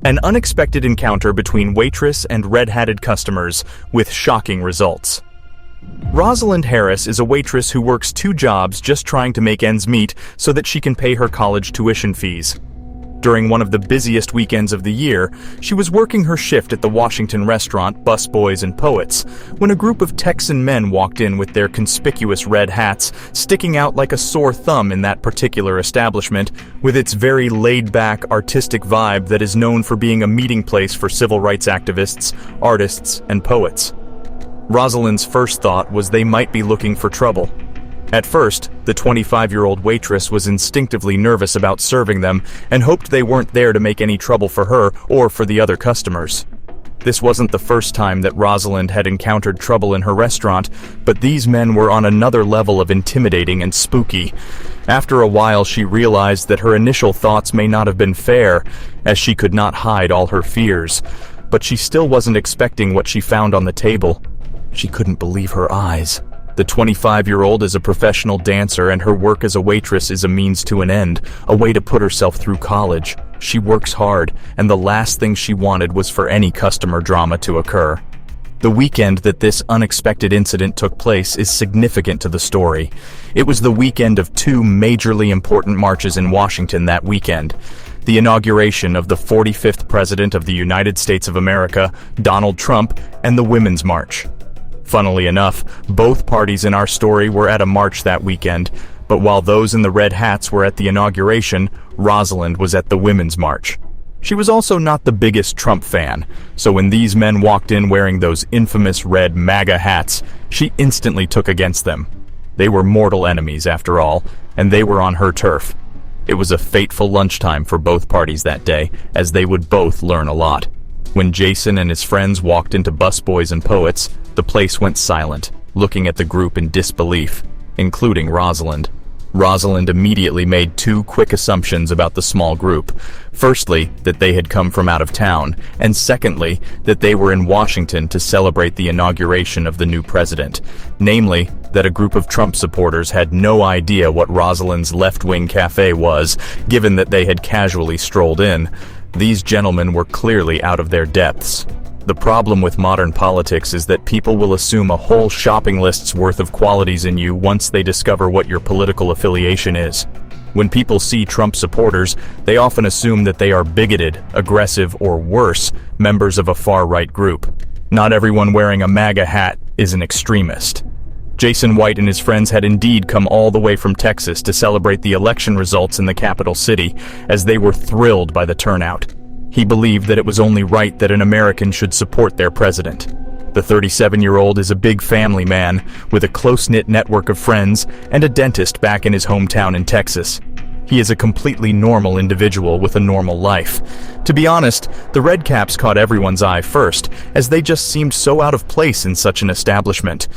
An unexpected encounter between Waitress and red-hatted customers with shocking results. Rosalind Harris is a waitress who works 2 jobs just trying to make ends meet so that she can pay her college tuition fees. During one of the busiest weekends of the year, she was working her shift at the Washington restaurant Busboys and Poets when a group of Texan men walked in with their conspicuous red hats sticking out like a sore thumb in that particular establishment, with its very laid-back, artistic vibe that is known for being a meeting place for civil rights activists, artists, and poets. Rosalind's first thought was they might be looking for trouble. At first, the 25-year-old waitress was instinctively nervous about serving them and hoped they weren't there to make any trouble for her or for the other customers. This wasn't the first time that Rosalind had encountered trouble in her restaurant, but these men were on another level of intimidating and spooky. After a while, she realized that her initial thoughts may not have been fair, as she could not hide all her fears. But she still wasn't expecting what she found on the table. She couldn't believe her eyes. The 25-year-old is a professional dancer, and her work as a waitress is a means to an end, a way to put herself through college. She works hard, and the last thing she wanted was for any customer drama to occur. The weekend that this unexpected incident took place is significant to the story. It was the weekend of 2 majorly important marches in Washington that weekend. The inauguration of the 45th President of the United States of America, Donald Trump, and the Women's March. Funnily enough, both parties in our story were at a march that weekend, but while those in the red hats were at the inauguration, Rosalind was at the Women's March. She was also not the biggest Trump fan, so when these men walked in wearing those infamous red MAGA hats, she instantly took against them. They were mortal enemies, after all, and they were on her turf. It was a fateful lunchtime for both parties that day, as they would both learn a lot. When Jason and his friends walked into Busboys and Poets, the place went silent, looking at the group in disbelief, including Rosalind. Rosalind immediately made 2 quick assumptions about the small group. Firstly, that they had come from out of town, and secondly, that they were in Washington to celebrate the inauguration of the new president. Namely, that a group of Trump supporters had no idea what Rosalind's left-wing cafe was, given that they had casually strolled in. These gentlemen were clearly out of their depths. The problem with modern politics is that people will assume a whole shopping list's worth of qualities in you once they discover what your political affiliation is. When people see Trump supporters, they often assume that they are bigoted, aggressive, or worse, members of a far-right group. Not everyone wearing a MAGA hat is an extremist. Jason White and his friends had indeed come all the way from Texas to celebrate the election results in the capital city, as they were thrilled by the turnout. He believed that it was only right that an American should support their president. The 37-year-old is a big family man with a close-knit network of friends and a dentist back in his hometown in Texas. He is a completely normal individual with a normal life. To be honest, the red caps caught everyone's eye first, as they just seemed so out of place in such an establishment.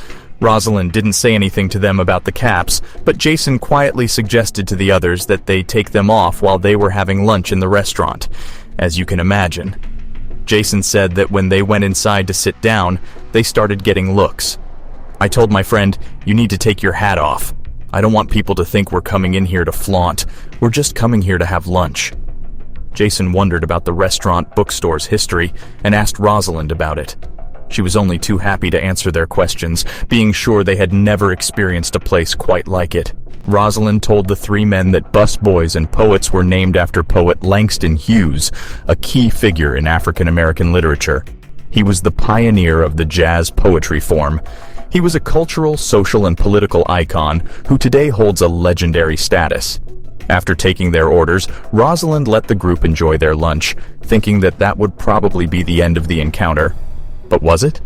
Rosalind didn't say anything to them about the caps, but Jason quietly suggested to the others that they take them off while they were having lunch in the restaurant. As you can imagine. Jason said that when they went inside to sit down, they started getting looks. I told my friend, "You need to take your hat off. I don't want people to think we're coming in here to flaunt. We're just coming here to have lunch." Jason wondered about the restaurant bookstore's history and asked Rosalind about it. She was only too happy to answer their questions, being sure they had never experienced a place quite like it. Rosalind told the 3 men that Busboys and Poets were named after poet Langston Hughes, a key figure in African-American literature. He was the pioneer of the jazz poetry form. He was a cultural, social, and political icon who today holds a legendary status. After taking their orders, Rosalind let the group enjoy their lunch, thinking that that would probably be the end of the encounter. But was it?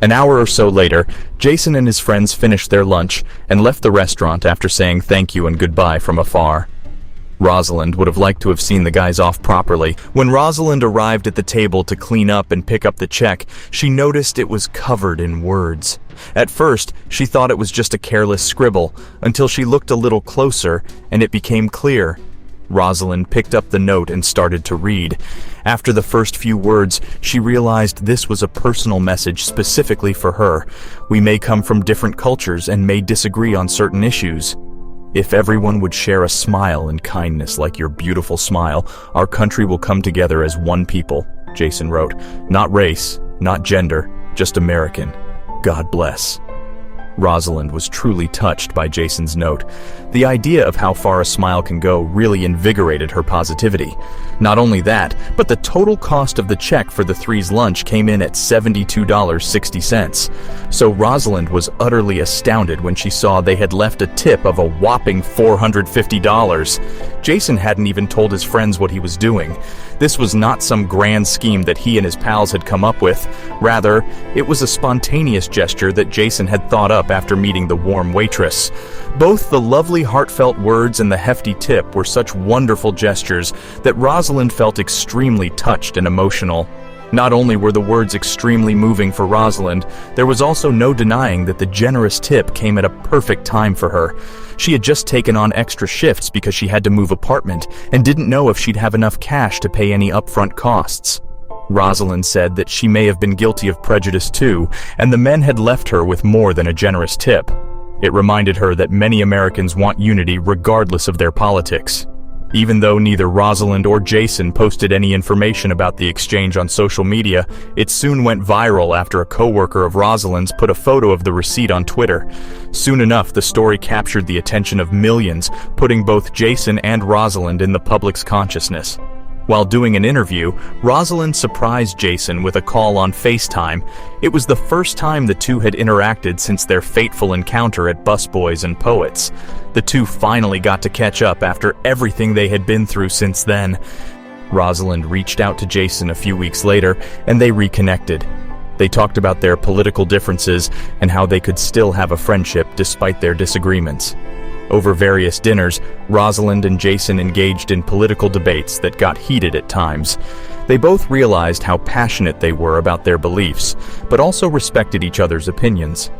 An hour or so later, Jason and his friends finished their lunch and left the restaurant after saying thank you and goodbye from afar. Rosalind would have liked to have seen the guys off properly. When Rosalind arrived at the table to clean up and pick up the check, she noticed it was covered in words. At first, she thought it was just a careless scribble, until she looked a little closer and it became clear. Rosalind picked up the note and started to read. After the first few words, she realized this was a personal message specifically for her. We may come from different cultures and may disagree on certain issues. "If everyone would share a smile and kindness like your beautiful smile, our country will come together as one people," Jason wrote. "Not race, not gender, just American. God bless." Rosalind was truly touched by Jason's note. The idea of how far a smile can go really invigorated her positivity. Not only that, but the total cost of the check for the three's lunch came in at $72.60. So Rosalind was utterly astounded when she saw they had left a tip of a whopping $450. Jason hadn't even told his friends what he was doing. This was not some grand scheme that he and his pals had come up with. Rather, it was a spontaneous gesture that Jason had thought up after meeting the warm waitress. Both the lovely heartfelt words and the hefty tip were such wonderful gestures that Rosalind felt extremely touched and emotional. Not only were the words extremely moving for Rosalind, there was also no denying that the generous tip came at a perfect time for her. She had just taken on extra shifts because she had to move apartment and didn't know if she'd have enough cash to pay any upfront costs. Rosalind said that she may have been guilty of prejudice too, and the men had left her with more than a generous tip. It reminded her that many Americans want unity regardless of their politics. Even though neither Rosalind or Jason posted any information about the exchange on social media, it soon went viral after a coworker of Rosalind's put a photo of the receipt on Twitter. Soon enough, the story captured the attention of millions, putting both Jason and Rosalind in the public's consciousness. While doing an interview, Rosalind surprised Jason with a call on FaceTime. It was the first time the two had interacted since their fateful encounter at Busboys and Poets. The two finally got to catch up after everything they had been through since then. Rosalind reached out to Jason a few weeks later, and they reconnected. They talked about their political differences and how they could still have a friendship despite their disagreements. Over various dinners, Rosalind and Jason engaged in political debates that got heated at times. They both realized how passionate they were about their beliefs, but also respected each other's opinions.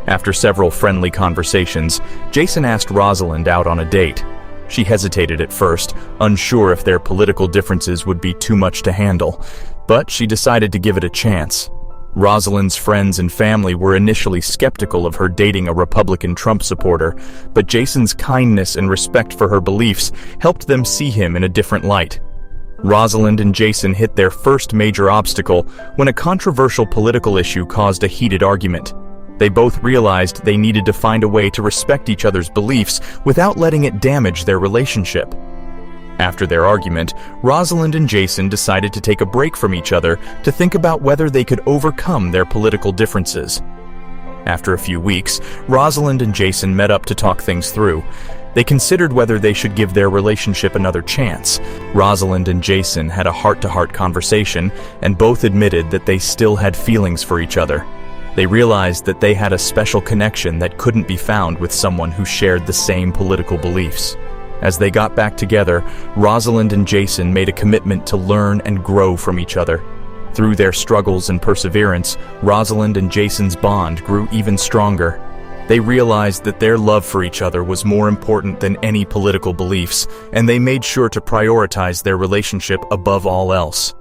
After several friendly conversations, Jason asked Rosalind out on a date. She hesitated at first, unsure if their political differences would be too much to handle, but she decided to give it a chance. Rosalind's friends and family were initially skeptical of her dating a Republican Trump supporter, but Jason's kindness and respect for her beliefs helped them see him in a different light. Rosalind and Jason hit their first major obstacle when a controversial political issue caused a heated argument. They both realized they needed to find a way to respect each other's beliefs without letting it damage their relationship. After their argument, Rosalind and Jason decided to take a break from each other to think about whether they could overcome their political differences. After a few weeks, Rosalind and Jason met up to talk things through. They considered whether they should give their relationship another chance. Rosalind and Jason had a heart-to-heart conversation, and both admitted that they still had feelings for each other. They realized that they had a special connection that couldn't be found with someone who shared the same political beliefs. As they got back together, Rosalind and Jason made a commitment to learn and grow from each other. Through their struggles and perseverance, Rosalind and Jason's bond grew even stronger. They realized that their love for each other was more important than any political beliefs, and they made sure to prioritize their relationship above all else.